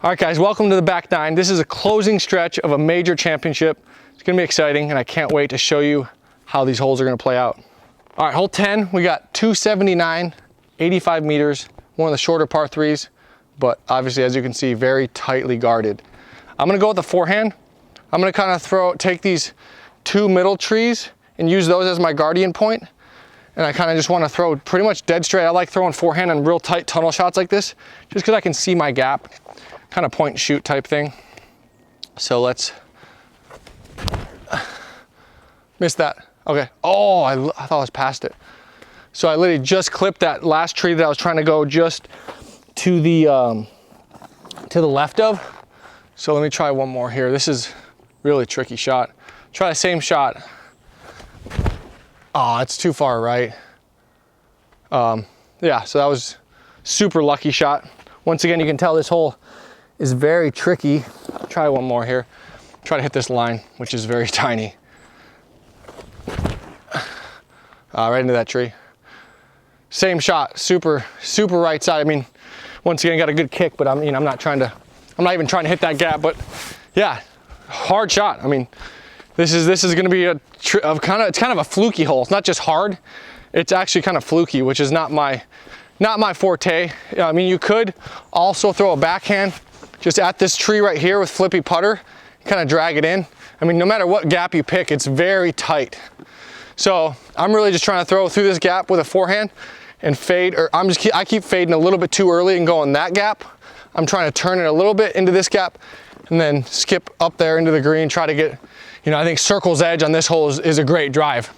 All right, guys, welcome to the back nine. This is a closing stretch of a major championship. It's gonna be exciting, and I can't wait to show you how these holes are gonna play out. All right, hole 10, we got 279, 85 meters, one of the shorter par threes, but obviously, as you can see, very tightly guarded. I'm gonna go with the forehand. I'm gonna kind of take these two middle trees and use those as my guardian point. And I kind of just want to throw pretty much dead straight. I like throwing forehand on real tight tunnel shots like this, just because I can see my gap, kind of point and shoot type thing. So let's, missed that. Okay, oh, I thought I was past it. So I literally just clipped that last tree that I was trying to go just to the left of. So let me try one more here. This is really tricky shot. Try the same shot. Oh, it's too far right. Yeah, so that was super lucky shot. Once again, you can tell this hole is very tricky. Try one more here. Try to hit this line, which is very tiny. Right into that tree. Same shot, super right side. I mean, once again, got a good kick, but I'm not even trying to hit that gap, but yeah, hard shot. I mean, this is going to be it's kind of a fluky hole. It's not just hard, it's actually kind of fluky, which is not my forte. I mean, you could also throw a backhand just at this tree right here with flippy putter, kind of drag it in. I mean, no matter what gap you pick, it's very tight. So I'm really just trying to throw through this gap with a forehand and fade, or I keep fading a little bit too early and going that gap. I'm trying to turn it a little bit into this gap and then skip up there into the green, try to get, I think circle's edge on this hole is a great drive.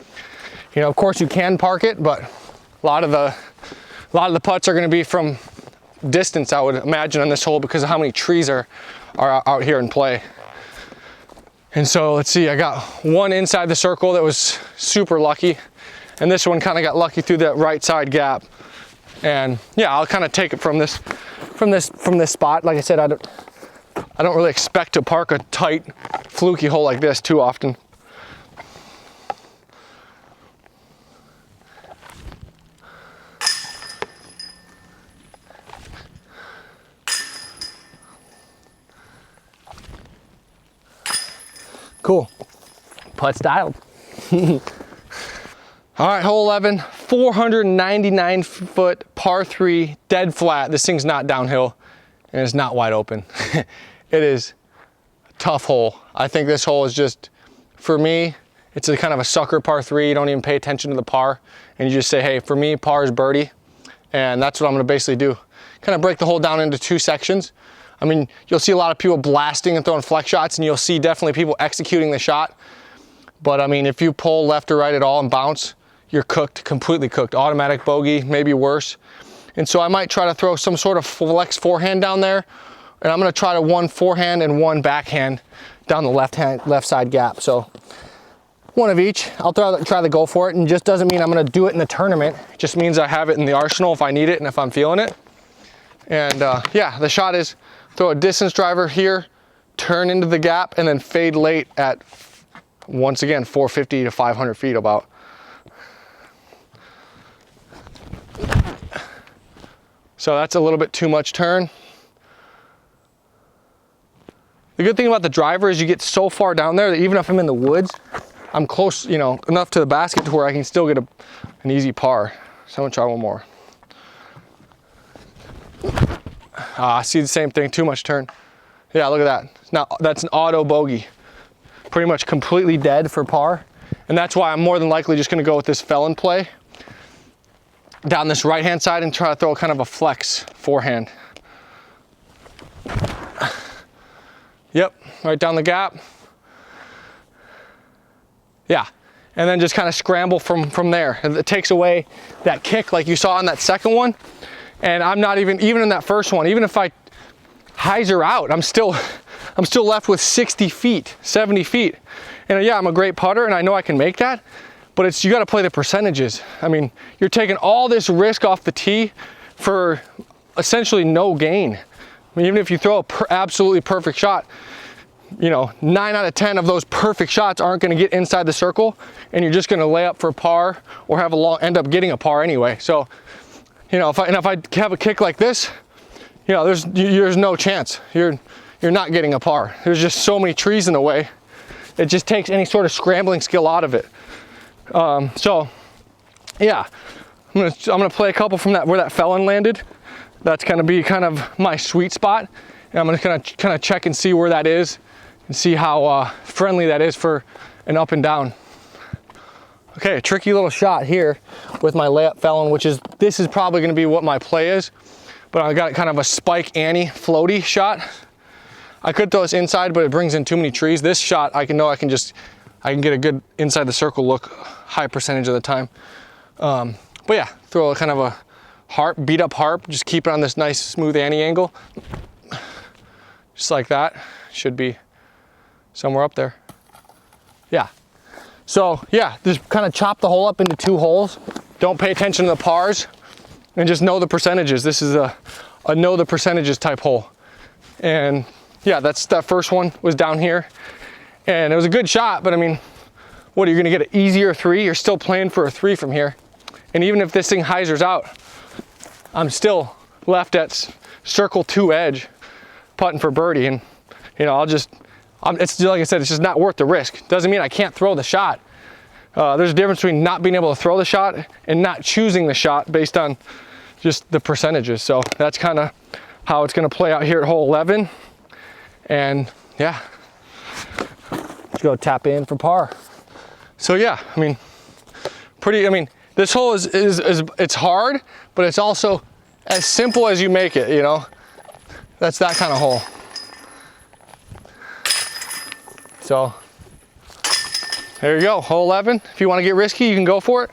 Of course you can park it, but a lot of the putts are going to be from distance, I would imagine, on this hole because of how many trees are out here in play. And so let's see, I got one inside the circle that was super lucky, and this one kind of got lucky through that right side gap. And yeah, I'll kind of take it from this spot. Like I said, I don't really expect to park a tight, fluky hole like this too often. Cool. Putt's dialed. All right, hole 11, 499 foot par 3, dead flat. This thing's not downhill and it's not wide open. It is a tough hole. I think this hole is just, for me, it's a kind of a sucker par 3. You don't even pay attention to the par and you just say, hey, for me, par is birdie. And that's what I'm gonna basically do. Kind of break the hole down into two sections. I mean, you'll see a lot of people blasting and throwing flex shots, and you'll see definitely people executing the shot. But I mean, if you pull left or right at all and bounce, you're cooked, completely cooked. Automatic bogey, maybe worse. And so I might try to throw some sort of flex forehand down there, and I'm gonna try to one forehand and one backhand down the left side gap. So one of each. I'll try to go for it, and just doesn't mean I'm gonna do it in the tournament. It just means I have it in the arsenal if I need it and if I'm feeling it. And yeah, the shot is throw a distance driver here, turn into the gap, and then fade late at, once again, 450 to 500 feet about. So that's a little bit too much turn. The good thing about the driver is you get so far down there that even if I'm in the woods, I'm close, enough to the basket to where I can still get an easy par. So I'm gonna try one more. I see the same thing, too much turn. Yeah, look at that. That's an auto bogey. Pretty much completely dead for par. And that's why I'm more than likely just gonna go with this felon play down this right-hand side and try to throw kind of a flex forehand. Yep, right down the gap. Yeah, and then just kind of scramble from there. And it takes away that kick like you saw on that second one. And I'm not even in that first one, even if I hyzer out, I'm still left with 60 feet, 70 feet. And yeah, I'm a great putter and I know I can make that, but you gotta play the percentages. I mean, you're taking all this risk off the tee for essentially no gain. I mean, even if you throw a absolutely perfect shot, 9 out of 10 of those perfect shots aren't gonna get inside the circle, and you're just gonna lay up for a par or end up getting a par anyway. So, if I have a kick like this, you know, there's no chance. You're not getting a par. There's just so many trees in the way. It just takes any sort of scrambling skill out of it. So yeah, I'm gonna play a couple from that where that felon landed. That's gonna be kind of my sweet spot. And I'm gonna kind of check and see where that is and see how friendly that is for an up and down. Okay, a tricky little shot here with my layup felon, this is probably gonna be what my play is, but I got kind of a spike Annie floaty shot. I could throw this inside, but it brings in too many trees. This shot, I can get a good inside the circle look high percentage of the time. But yeah, throw a kind of a harp, beat up harp, just keep it on this nice smooth Annie angle. Just like that, should be somewhere up there. Yeah. So yeah, just kind of chop the hole up into 2 holes. Don't pay attention to the pars and just know the percentages. This is a know the percentages type hole. And yeah, that first one was down here and it was a good shot, but I mean, what, are you gonna get an easier 3? You're still playing for a 3 from here. And even if this thing hyzers out, I'm still left at circle 2 edge putting for birdie. And you know, it's like I said, it's just not worth the risk. Doesn't mean I can't throw the shot. There's a difference between not being able to throw the shot and not choosing the shot based on just the percentages. So that's kind of how it's going to play out here at hole 11. And yeah, let's go tap in for par. So yeah, I mean, this hole is it's hard, but it's also as simple as you make it, you know. That's that kind of hole. So there you go, hole 11. If you want to get risky, you can go for it.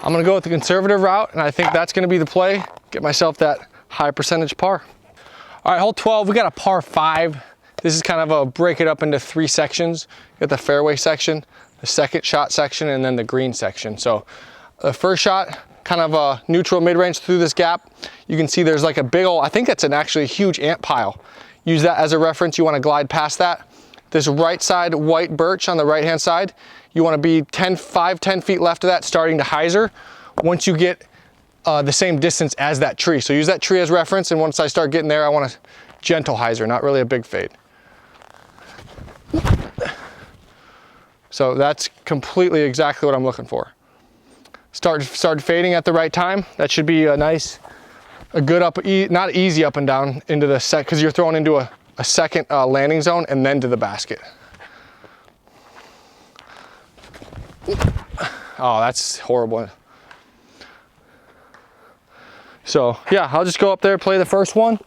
I'm gonna go with the conservative route, and I think that's gonna be the play. Get myself that high percentage par. All right, hole 12, we got a par 5. This is kind of a break it up into 3 sections. You got the fairway section, the second shot section, and then the green section. So the first shot, kind of a neutral mid-range through this gap. You can see there's like a big old, I think that's actually a huge ant pile. Use that as a reference. You want to glide past that. This right side white birch on the right hand side, you want to be 5, 10 feet left of that, starting to hyzer once you get the same distance as that tree. So use that tree as reference, and once I start getting there, I want a gentle hyzer, not really a big fade. So that's completely exactly what I'm looking for. Start fading at the right time. That should be a good up, not easy up and down into the set, because you're throwing into a second landing zone and then to the basket. Oh, that's horrible. So yeah, I'll just go up there, play the first one,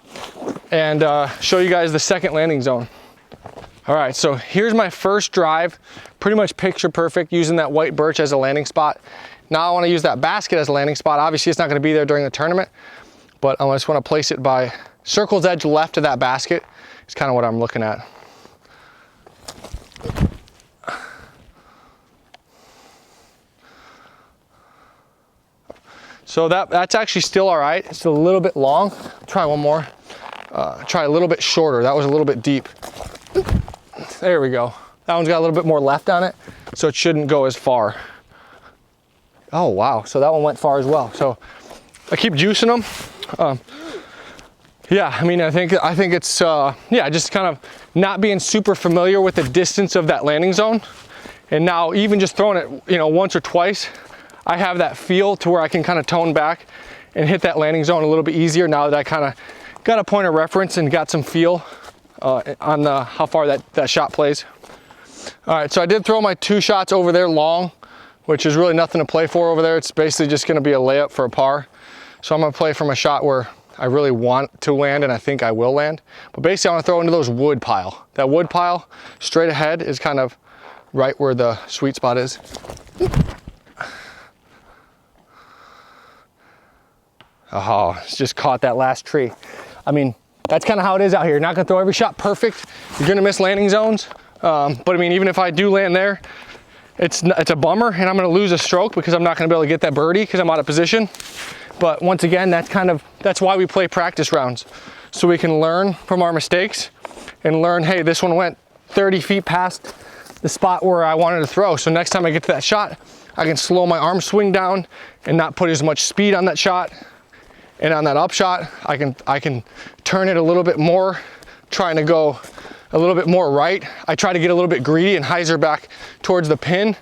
and show you guys the second landing zone. All right, so here's my first drive, pretty much picture perfect, using that white birch as a landing spot. Now I want to use that basket as a landing spot. Obviously it's not going to be there during the tournament, but I just want to place it by circle's edge left of that basket. It's kind of what I'm looking at. So that's actually still all right. It's a little bit long. Try one more. Try a little bit shorter. That was a little bit deep. There we go. That one's got a little bit more left on it, so it shouldn't go as far. Oh wow, so that one went far as well. So I keep juicing them. Yeah, I mean, I think it's yeah, just kind of not being super familiar with the distance of that landing zone, and now even just throwing it, you know, once or twice, I have that feel to where I can kind of tone back and hit that landing zone a little bit easier now that I kind of got a point of reference and got some feel on how far that shot plays. All right, so I did throw my 2 shots over there long, which is really nothing to play for over there. It's basically just going to be a layup for a par. So I'm going to play from a shot where I really want to land, and I think I will land. But basically I want to throw into those wood pile. That wood pile straight ahead is kind of right where the sweet spot is. Oh, it's just caught that last tree. I mean, that's kind of how it is out here. You're not going to throw every shot perfect. You're going to miss landing zones. But I mean, even if I do land there, it's a bummer, and I'm going to lose a stroke because I'm not going to be able to get that birdie because I'm out of position. But once again, that's why we play practice rounds, so we can learn from our mistakes and learn, hey, this one went 30 feet past the spot where I wanted to throw. So next time I get to that shot, I can slow my arm swing down and not put as much speed on that shot And on that upshot, I can turn it a little bit more, trying to go a little bit more right. I try to get a little bit greedy and hyzer back towards the pin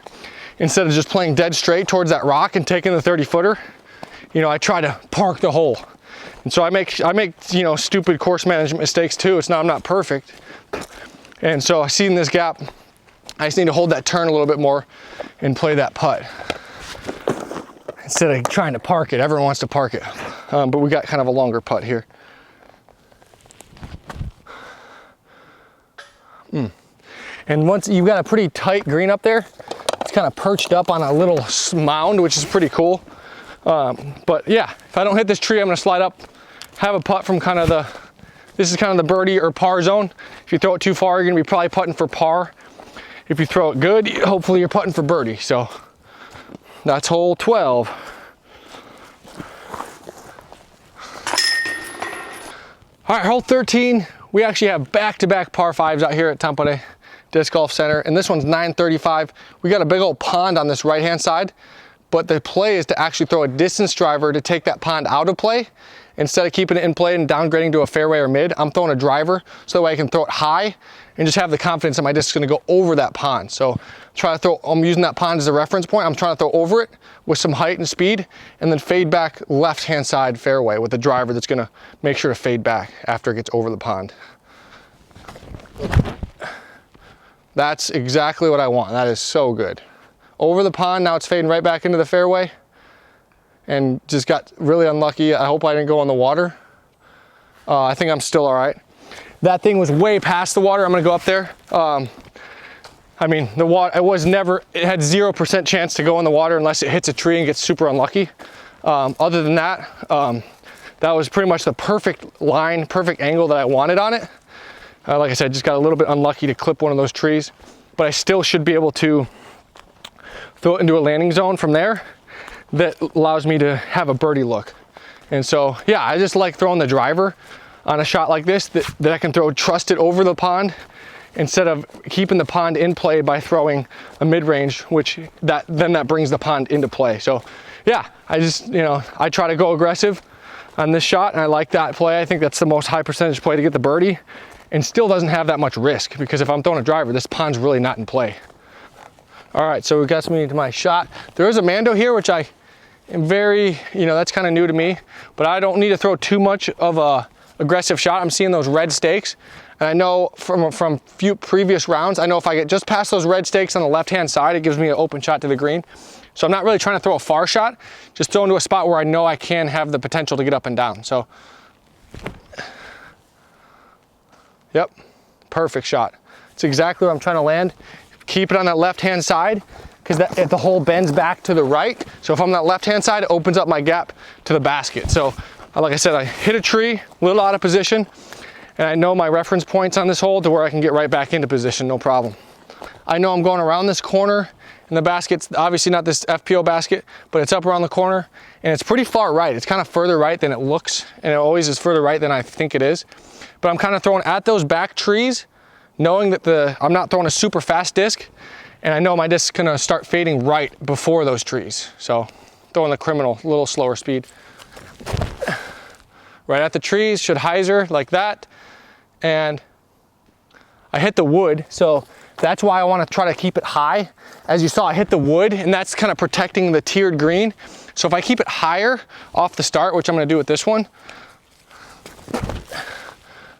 instead of just playing dead straight towards that rock and taking the 30-footer. You know, I try to park the hole. And so I make, you know, stupid course management mistakes too. I'm not perfect. And so I see in this gap, I just need to hold that turn a little bit more and play that putt. Instead of trying to park it, everyone wants to park it. But we got kind of a longer putt here. And once you've got a pretty tight green up there, it's kind of perched up on a little mound, which is pretty cool. But yeah, if I don't hit this tree, I'm gonna slide up, have a putt from kind of this is kind of the birdie or par zone. If you throw it too far, you're gonna be probably putting for par. If you throw it good, hopefully you're putting for birdie. So that's hole 12. All right, hole 13. We actually have back-to-back par 5s out here at Tampere Disc Golf Center, and this one's 935. We got a big old pond on this right-hand side, but the play is to actually throw a distance driver to take that pond out of play. Instead of keeping it in play and downgrading to a fairway or mid, I'm throwing a driver so that way I can throw it high and just have the confidence that my disc is gonna go over that pond. So I'm using that pond as a reference point. I'm trying to throw over it with some height and speed and then fade back left-hand side fairway with a driver that's gonna make sure to fade back after it gets over the pond. That's exactly what I want. That is so good. Over the pond, now it's fading right back into the fairway. And just got really unlucky. I hope I didn't go in the water. I think I'm still all right. That thing was way past the water. I'm gonna go up there. I mean, the water, it had 0% chance to go in the water unless it hits a tree and gets super unlucky. Other than that, that was pretty much the perfect line, perfect angle that I wanted on it. Like I said, just got a little bit unlucky to clip one of those trees, but I still should be able to throw it into a landing zone from there that allows me to have a birdie look. And so, yeah, I just like throwing the driver on a shot like this that I can trust it over the pond instead of keeping the pond in play by throwing a mid-range, which that brings the pond into play. So yeah, I just, you know, I try to go aggressive on this shot and I like that play. I think that's the most high percentage play to get the birdie and still doesn't have that much risk because if I'm throwing a driver, this pond's really not in play. All right, so it gets me into my shot. There is a Mando here, which I am very, you know, that's kind of new to me, but I don't need to throw too much of a aggressive shot. I'm seeing those red stakes, and I know from few previous rounds, I know if I get just past those red stakes on the left-hand side, it gives me an open shot to the green. So I'm not really trying to throw a far shot, just throw into a spot where I know I can have the potential to get up and down. So, yep, perfect shot. It's exactly what I'm trying to land. Keep it on that left-hand side because the hole bends back to the right. So if I'm on that left-hand side, it opens up my gap to the basket. So like I said, I hit a tree, a little out of position, and I know my reference points on this hole to where I can get right back into position, no problem. I know I'm going around this corner and the basket's obviously not this FPO basket, but it's up around the corner and it's pretty far right. It's kind of further right than it looks, and it always is further right than I think it is. But I'm kind of throwing at those back trees, knowing that I'm not throwing a super fast disc, and I know my disc's gonna start fading right before those trees. So throwing the criminal, a little slower speed. Right at the trees, should hyzer like that. And I hit the wood, so that's why I wanna try to keep it high. As you saw, I hit the wood, and that's kind of protecting the tiered green. So if I keep it higher off the start, which I'm gonna do with this one,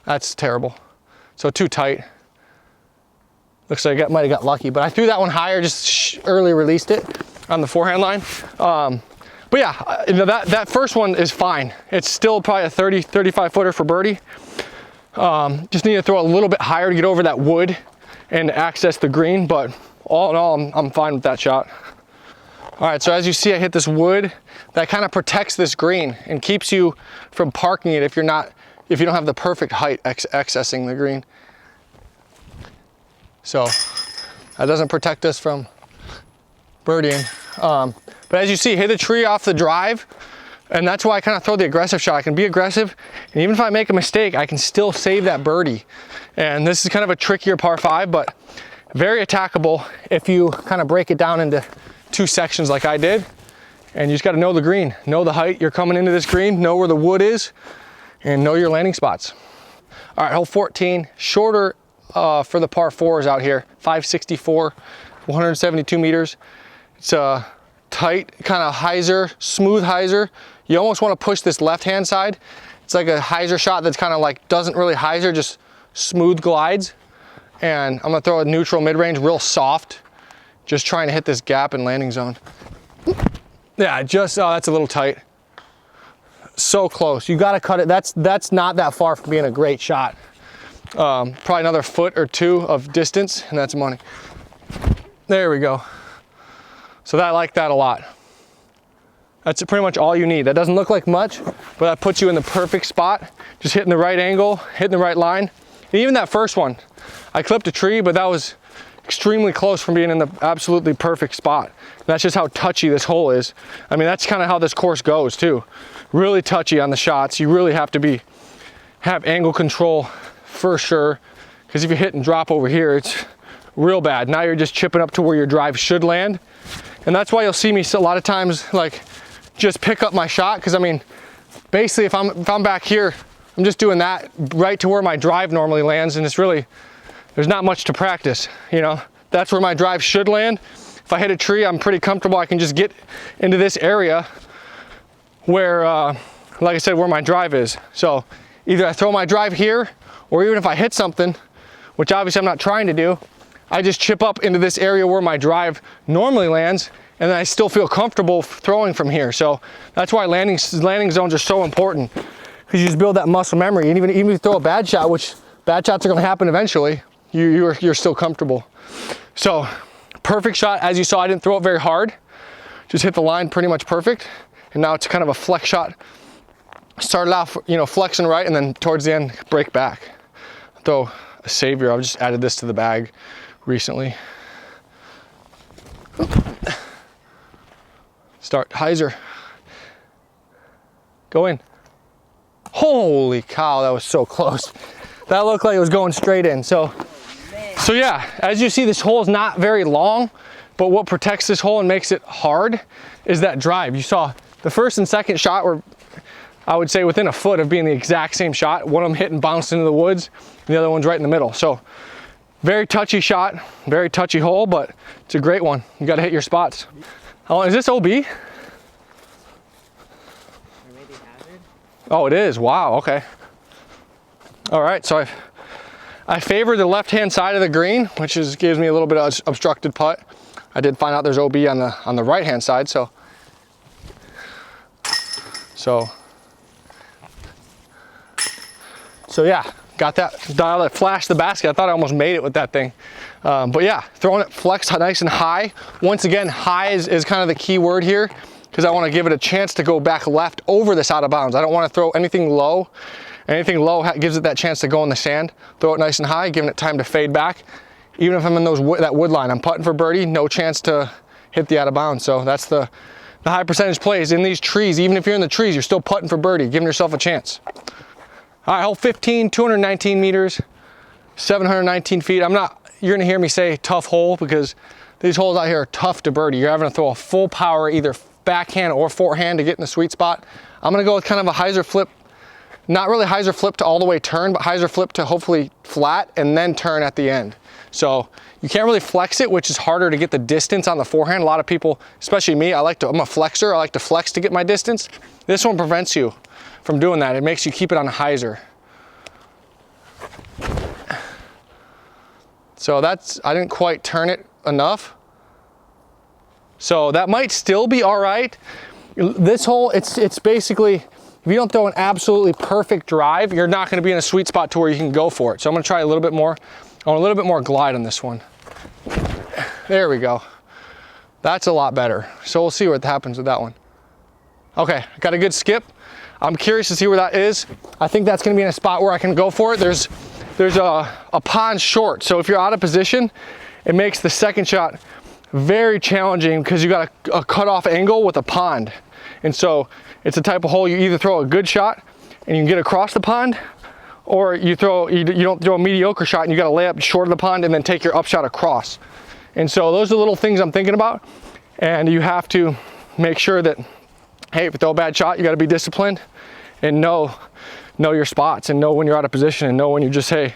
that's terrible. So too tight. Looks like I might have got lucky, but I threw that one higher, just early released it on the forehand line. But yeah, that first one is fine. It's still probably a 30, 35 footer for birdie. Just need to throw a little bit higher to get over that wood and access the green, but all in all, I'm fine with that shot. All right, so as you see, I hit this wood that kind of protects this green and keeps you from parking it if you don't have the perfect height accessing the green. So that doesn't protect us from birdieing. But as you see, hit the tree off the drive, and that's why I kind of throw the aggressive shot. I can be aggressive, and even if I make a mistake, I can still save that birdie. And this is kind of a trickier par 5, but very attackable if you kind of break it down into 2 sections like I did And you just got to know the green, know the height you're coming into this green, know where the wood is, and know your landing spots. All right, hole 14, shorter for the par fours out here, 564, 172 meters. It's a tight kind of hyzer, smooth hyzer. You almost want to push this left-hand side. It's like a hyzer shot that's kind of like, doesn't really hyzer, just smooth glides. And I'm gonna throw a neutral mid-range, real soft, just trying to hit this gap and landing zone. Yeah, just, oh, that's a little tight. So close, you gotta cut it. That's not that far from being a great shot. Probably another foot or two of distance, and that's money. There we go. So I like that a lot. That's pretty much all you need. That doesn't look like much, but that puts you in the perfect spot. Just hitting the right angle, hitting the right line. And even that first one, I clipped a tree, but that was extremely close from being in the absolutely perfect spot. That's just how touchy this hole is. I mean, that's kind of how this course goes too. Really touchy on the shots. You really have to have angle control for sure. Because if you hit and drop over here, it's real bad. Now you're just chipping up to where your drive should land. And that's why you'll see me a lot of times like just pick up my shot. Because I mean, basically if I'm back here, I'm just doing that right to where my drive normally lands. And it's really, there's not much to practice, you know. That's where my drive should land. If I hit a tree, I'm pretty comfortable. I can just get into this area where, like I said, where my drive is. So either I throw my drive here, or even if I hit something, which obviously I'm not trying to do, I just chip up into this area where my drive normally lands, and then I still feel comfortable throwing from here. So that's why landing zones are so important, because you just build that muscle memory. And even if you throw a bad shot, which bad shots are going to happen eventually, you're still comfortable. So perfect shot. As you saw, I didn't throw it very hard. Just hit the line pretty much perfect. And now it's kind of a flex shot. Started off, you know, flexing right, and then towards the end, break back. Throw a savior. I've just added this to the bag recently. Start hyzer. Go in. Holy cow, that was so close. That looked like it was going straight in. So yeah, as you see, this hole is not very long, but what protects this hole and makes it hard is that drive. You saw the first and second shot were, I would say, within a foot of being the exact same shot. One of them hit and bounced into the woods, and the other one's right in the middle. So very touchy shot, very touchy hole, but it's a great one. You got to hit your spots. How long is this OB? Oh, it is. Wow. Okay. All right. So I favor the left-hand side of the green, which gives me a little bit of obstructed putt. I did find out there's OB on the right-hand side, so yeah, got that dial that flashed the basket. I thought I almost made it with that thing. But yeah, throwing it flex nice and high. Once again, high is kind of the key word here, because I want to give it a chance to go back left over this out of bounds. I don't want to throw anything low. Anything low gives it that chance to go in the sand. Throw it nice and high, giving it time to fade back. Even if I'm in that wood line, I'm putting for birdie, no chance to hit the out of bounds. So that's the high percentage plays in these trees. Even if you're in the trees, you're still putting for birdie, giving yourself a chance. All right, hole 15, 219 meters, 719 feet. You're gonna hear me say tough hole, because these holes out here are tough to birdie. You're having to throw a full power, either backhand or forehand, to get in the sweet spot. I'm gonna go with kind of a hyzer flip. Not really hyzer flip to all the way turn, but hyzer flip to hopefully flat and then turn at the end. So you can't really flex it, which is harder to get the distance on the forehand. A lot of people, especially me, I'm a flexor. I like to flex to get my distance. This one prevents you from doing that. It makes you keep it on a hyzer. So I didn't quite turn it enough. So that might still be all right. This hole, it's basically, if you don't throw an absolutely perfect drive, you're not going to be in a sweet spot to where you can go for it. So I'm going to try a little bit more. I want a little bit more glide on this one. There we go. That's a lot better. So we'll see what happens with that one. Okay, I got a good skip. I'm curious to see where that is. I think that's going to be in a spot where I can go for it. There's a pond short. So if you're out of position, it makes the second shot very challenging, because you got a cutoff angle with a pond. And so it's a type of hole you either throw a good shot and you can get across the pond, or you don't throw a mediocre shot and you got to lay up short of the pond and then take your up shot across. And so those are the little things I'm thinking about, and you have to make sure that, hey, if you throw a bad shot, you got to be disciplined and know your spots and know when you're out of position and know when you're just, hey,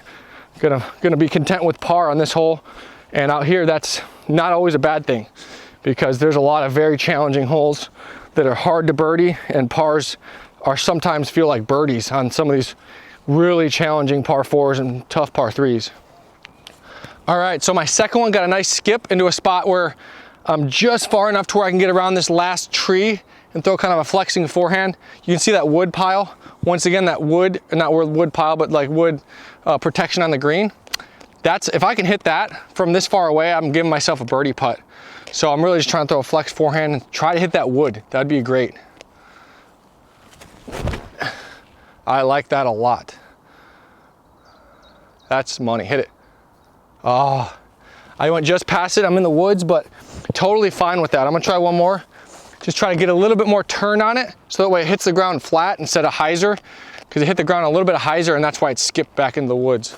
gonna be content with par on this hole. And out here, that's not always a bad thing, because there's a lot of very challenging holes that are hard to birdie, and pars are sometimes feel like birdies on some of these really challenging par 4s and tough par 3s. All right, so my second one got a nice skip into a spot where I'm just far enough to where I can get around this last tree and throw kind of a flexing forehand. You can see that wood pile. Once again, that wood, not wood pile, but like wood protection on the green. That's, if I can hit that from this far away, I'm giving myself a birdie putt. So I'm really just trying to throw a flex forehand and try to hit that wood. That'd be great. I like that a lot. That's money, hit it. Oh, I went just past it. I'm in the woods, but totally fine with that. I'm gonna try one more. Just try to get a little bit more turn on it, so that way it hits the ground flat instead of hyzer, because it hit the ground a little bit of hyzer, and that's why it skipped back into the woods.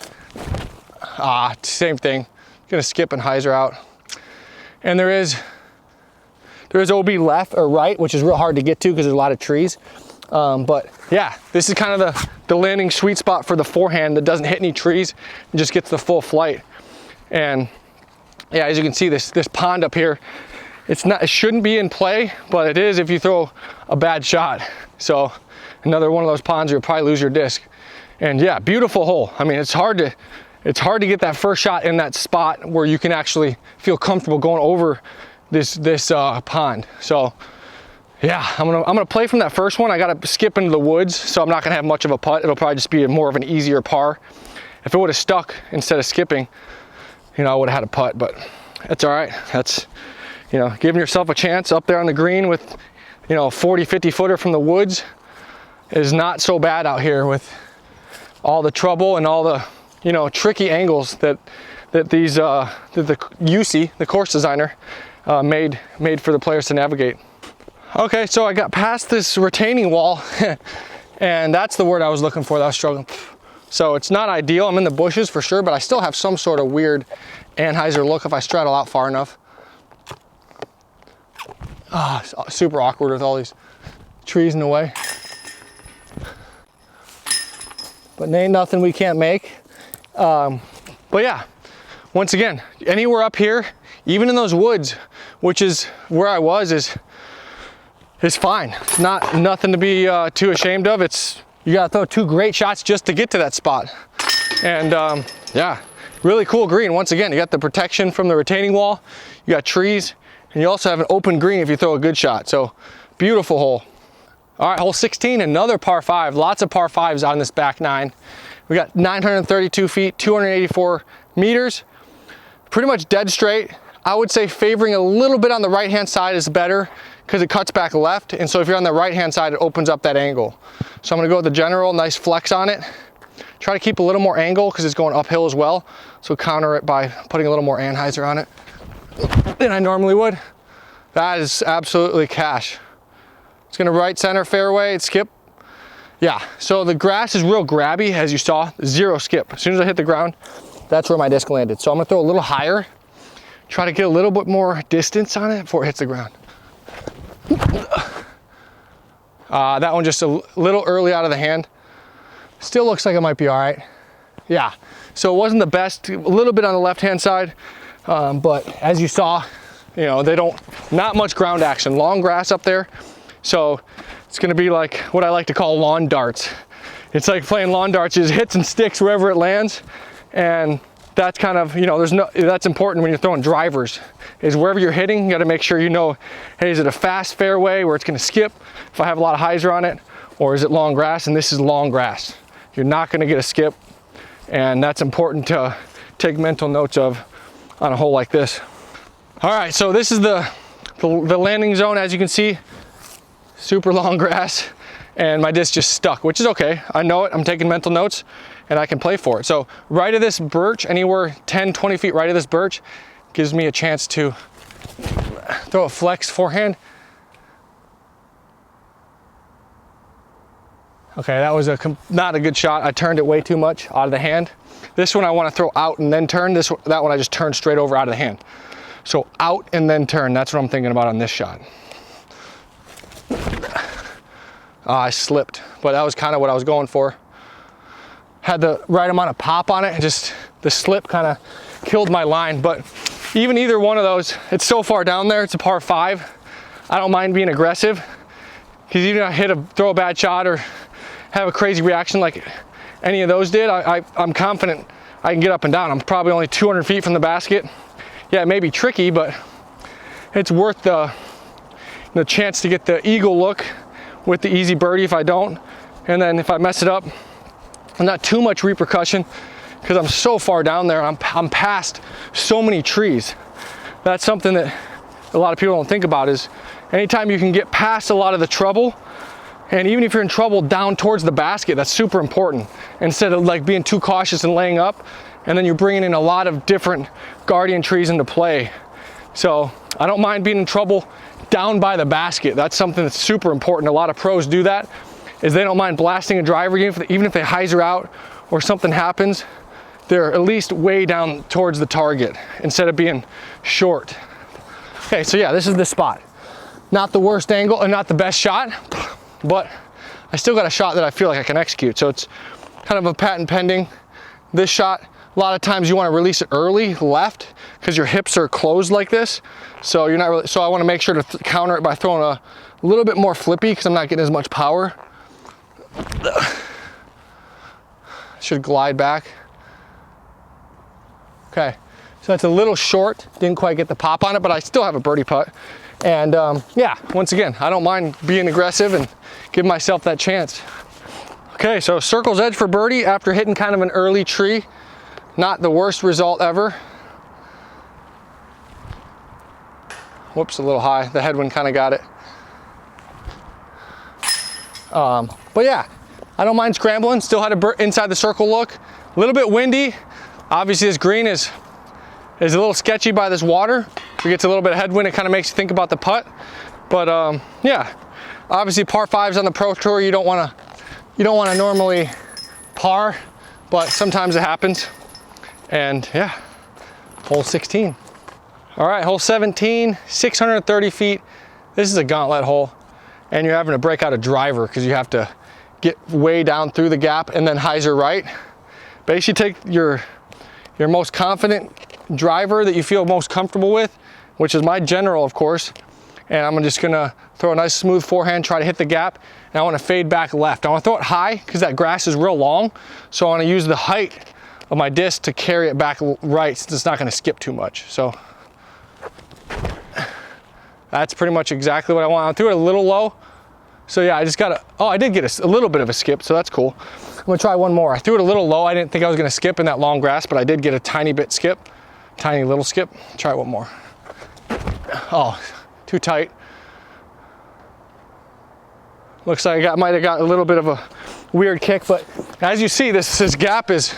Same thing. Gonna skip and hyzer out. And there is OB left or right, which is real hard to get to because there's a lot of trees. But yeah, this is kind of the landing sweet spot for the forehand that doesn't hit any trees and just gets the full flight. And yeah, as you can see, this pond up here, it shouldn't be in play, but it is if you throw a bad shot. So another one of those ponds, you'll probably lose your disc. And yeah, beautiful hole. I mean, it's hard to get that first shot in that spot where you can actually feel comfortable going over this pond. So yeah, I'm gonna play from that first one. I gotta skip into the woods, so I'm not gonna have much of a putt. It'll probably just be more of an easier par. If it would have stuck instead of skipping, you know, I would have had a putt, but that's all right. That's, you know, giving yourself a chance up there on the green with, you know, 40, 50 footer from the woods is not so bad out here with all the trouble and all the, you know, tricky angles that the Wysocki, the course designer, made for the players to navigate. Okay, so I got past this retaining wall and that's the word I was looking for that I was struggling. So it's not ideal. I'm in the bushes for sure, but I still have some sort of weird anhyzer look if I straddle out far enough. Super awkward with all these trees in the way. But ain't nothing we can't make. But yeah, once again, anywhere up here, even in those woods, which is where I was, is fine. It's nothing to be too ashamed of. You gotta throw 2 great shots just to get to that spot. And yeah, really cool green. Once again, you got the protection from the retaining wall, you got trees, and you also have an open green if you throw a good shot. So beautiful hole. All right, hole 16, another par 5. Lots of par 5s on this back 9. We got 932 feet, 284 meters, pretty much dead straight. I would say favoring a little bit on the right-hand side is better because it cuts back left. And so if you're on the right-hand side, it opens up that angle. So I'm gonna go with the general, nice flex on it. Try to keep a little more angle because it's going uphill as well. So counter it by putting a little more anhyzer on it than I normally would. That is absolutely cash. It's gonna right center fairway, skip. Yeah, so the grass is real grabby, as you saw, 0 skip. As soon as I hit the ground, that's where my disc landed. So I'm gonna throw a little higher, try to get a little bit more distance on it before it hits the ground. That one just a little early out of the hand. Still looks like it might be all right. Yeah, so it wasn't the best, a little bit on the left-hand side, but as you saw, you know, not much ground action, long grass up there. So it's gonna be like what I like to call lawn darts. It's like playing lawn darts, just hits and sticks wherever it lands. And that's kind of, you know, that's important when you're throwing drivers, is wherever you're hitting, you gotta make sure you know, hey, is it a fast fairway where it's gonna skip if I have a lot of hyzer on it, or is it long grass? And this is long grass. You're not gonna get a skip, and that's important to take mental notes of on a hole like this. All right, so this is the landing zone. As you can see, super long grass, and my disc just stuck, which is okay. I know it, I'm taking mental notes, and I can play for it. So right of this birch, anywhere 10, 20 feet right of this birch, gives me a chance to throw a flex forehand. Okay, that was not a good shot. I turned it way too much out of the hand. This one I want to throw out and then turn. That one I just turned straight over out of the hand. So out and then turn, that's what I'm thinking about on this shot. I slipped, but that was kind of what I was going for. Had the right amount of pop on it, and just the slip kind of killed my line. But even either one of those, it's so far down there, it's a par 5. I don't mind being aggressive, because even if I throw a bad shot or have a crazy reaction like any of those did, I'm confident I can get up and down. I'm probably only 200 feet from the basket. Yeah, it may be tricky, but it's worth the chance to get the eagle look with the easy birdie if I don't. And then if I mess it up, not too much repercussion, because I'm so far down there. I'm past so many trees. That's something that a lot of people don't think about, is anytime you can get past a lot of the trouble, and even if you're in trouble down towards the basket, that's super important. Instead of like being too cautious and laying up, and then you're bringing in a lot of different guardian trees into play. So I don't mind being in trouble down by the basket. That's something that's super important. A lot of pros do that, is they don't mind blasting a driver, even if they hyzer out or something happens, they're at least way down towards the target instead of being short. Okay, so yeah, this is the spot. Not the worst angle and not the best shot, but I still got a shot that I feel like I can execute. So it's kind of a patent pending. This shot, a lot of times you want to release it early left, because your hips are closed like this. So you're not really, so I want to make sure to counter it by throwing a little bit more flippy, because I'm not getting as much power. Should glide back. Okay, so that's a little short. Didn't quite get the pop on it, but I still have a birdie putt. And yeah, once again, I don't mind being aggressive and give myself that chance. Okay, so circle's edge for birdie after hitting kind of an early tree. Not the worst result ever. Whoops, a little high. The headwind kind of got it. But yeah, I don't mind scrambling. Still had a inside the circle look. A little bit windy. Obviously this green is a little sketchy by this water. If it gets a little bit of headwind, it kind of makes you think about the putt. But yeah, obviously par 5s on the Pro Tour, you don't want to normally par, but sometimes it happens. And yeah, hole 16. All right, hole 17, 630 feet. This is a gauntlet hole, and you're having to break out a driver because you have to get way down through the gap and then hyzer right. Basically take your most confident driver that you feel most comfortable with, which is my general, of course, and I'm just gonna throw a nice smooth forehand, try to hit the gap, and I want to fade back left. I want to throw it high because that grass is real long, so I want to use the height of my disc to carry it back right, since it's not going to skip too much. So that's pretty much exactly what I want. I threw it a little low, so yeah, I just got I did get a little bit of a skip, so that's cool. I'm gonna try one more. I threw it a little low. I didn't think I was gonna skip in that long grass, but I did get a tiny bit skip, tiny little skip. Try one more. Oh, too tight. Looks like I might have got a little bit of a weird kick, but as you see, this gap is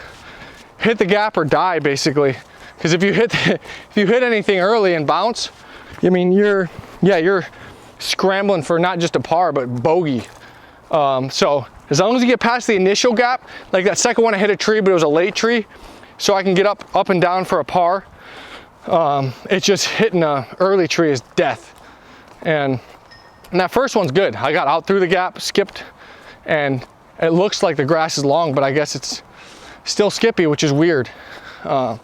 hit the gap or die basically. Because if you hit anything early and bounce, I mean you're scrambling for not just a par but bogey. So as long as you get past the initial gap, like that second one I hit a tree, but it was a late tree, so I can get up and down for a par. It's just hitting a early tree is death. And that first one's good. I got out through the gap, skipped, and it looks like the grass is long, but I guess it's still skippy, which is weird. I'm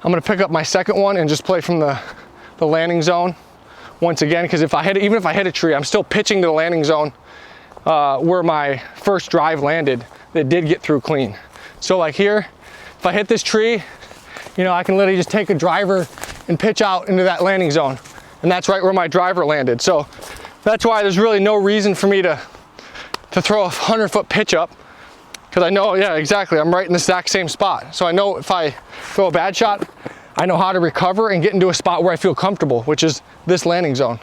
gonna pick up my second one and just play from the landing zone once again, because even if I hit a tree, I'm still pitching to the landing zone where my first drive landed that did get through clean. So like here, if I hit this tree, I can literally just take a driver and pitch out into that landing zone. And that's right where my driver landed. So that's why there's really no reason for me to throw a 100-foot pitch up, because I know, yeah, exactly, I'm right in the exact same spot. So I know if I throw a bad shot, I know how to recover and get into a spot where I feel comfortable, which is this landing zone.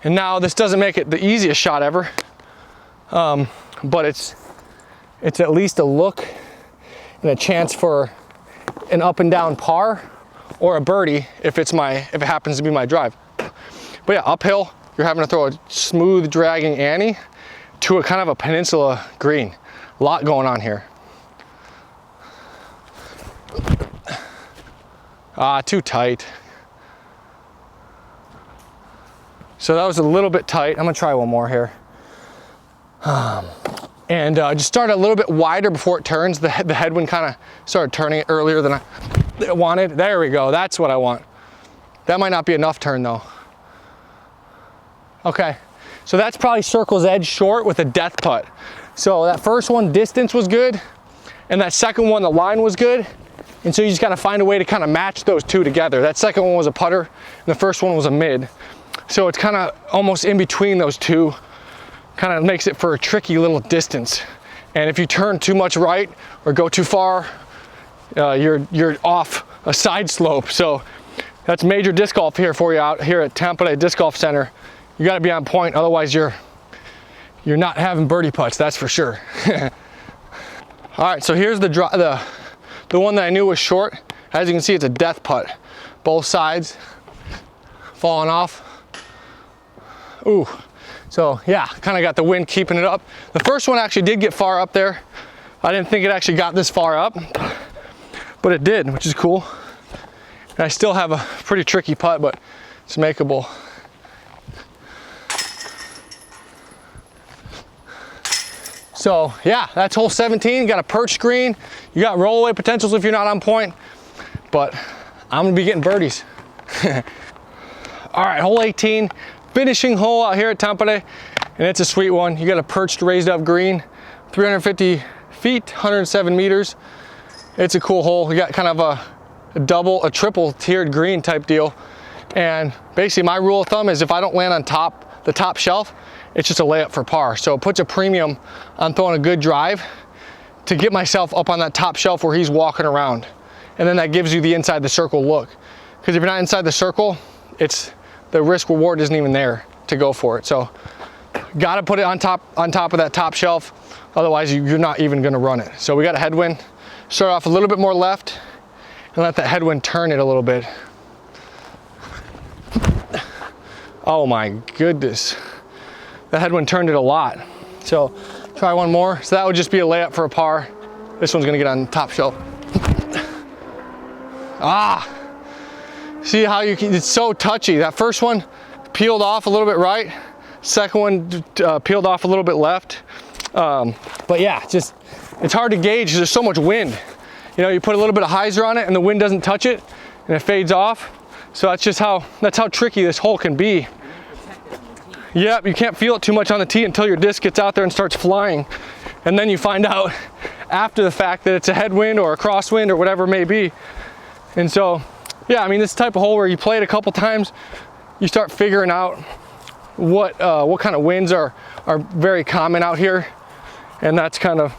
And now this doesn't make it the easiest shot ever, but it's at least a look and a chance for an up and down par or a birdie if it happens to be my drive. But yeah, uphill, you're having to throw a smooth dragging Annie to a kind of a peninsula green. A lot going on here. Too tight. So that was a little bit tight. I'm gonna try one more here. And just start a little bit wider before it turns. The headwind kind of started turning it earlier than I wanted. There we go, that's what I want. That might not be enough turn though. Okay, so that's probably circle's edge short with a death putt. So that first one, distance was good, and that second one, the line was good. And so you just gotta find a way to kind of match those two together. That second one was a putter, and the first one was a mid. So it's kind of almost in between those two, kind of makes it for a tricky little distance. And if you turn too much right or go too far, you're off a side slope. So that's major disc golf here for you out here at Tampa Bay Disc Golf Center. You gotta be on point, otherwise you're not having birdie putts, that's for sure. All right, so here's the one that I knew was short. As you can see, it's a death putt. Both sides falling off. Ooh, so yeah, kind of got the wind keeping it up. The first one actually did get far up there. I didn't think it actually got this far up, but it did, which is cool. And I still have a pretty tricky putt, but it's makeable. So yeah, that's hole 17. You got a perched green. You got rollaway potentials if you're not on point, but I'm gonna be getting birdies. All right, hole 18, finishing hole out here at Tampa Bay, and it's a sweet one. You got a perched raised up green, 350 feet, 107 meters. It's a cool hole. You got kind of a triple tiered green type deal. And basically my rule of thumb is if I don't land on the top shelf, it's just a layup for par. So it puts a premium on throwing a good drive to get myself up on that top shelf where he's walking around. And then that gives you the inside the circle look. Because if you're not inside the circle, the risk reward isn't even there to go for it. So gotta put it on top of that top shelf. Otherwise you're not even gonna run it. So we got a headwind. Start off a little bit more left and let that headwind turn it a little bit. Oh my goodness. The headwind turned it a lot. So try one more. So that would just be a layup for a par. This one's gonna get on the top shelf. Ah, see how it's so touchy. That first one peeled off a little bit right. Second one peeled off a little bit left. But yeah, it's hard to gauge because there's so much wind. You know, you put a little bit of hyzer on it and the wind doesn't touch it and it fades off. So that's how tricky this hole can be. Yep, you can't feel it too much on the tee until your disc gets out there and starts flying. And then you find out after the fact that it's a headwind or a crosswind or whatever it may be. And so, yeah, I mean, this type of hole where you play it a couple times, you start figuring out what kind of winds are very common out here. And that's kind of,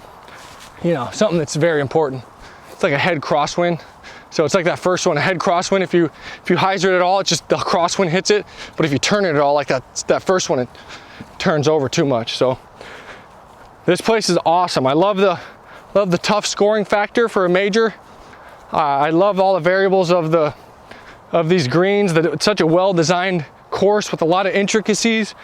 you know, something that's very important. It's like a head crosswind. So it's like that first one, a head crosswind. If you hyzer it at all, it's just the crosswind hits it. But if you turn it at all, like that first one, it turns over too much. So this place is awesome. I love the tough scoring factor for a major. I love all the variables of these greens. That it's such a well-designed course with a lot of intricacies.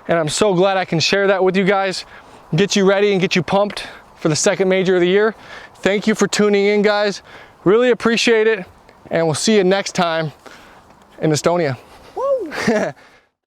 And I'm so glad I can share that with you guys, get you ready and get you pumped for the second major of the year. Thank you for tuning in, guys. Really appreciate it, and we'll see you next time in Estonia. Woo!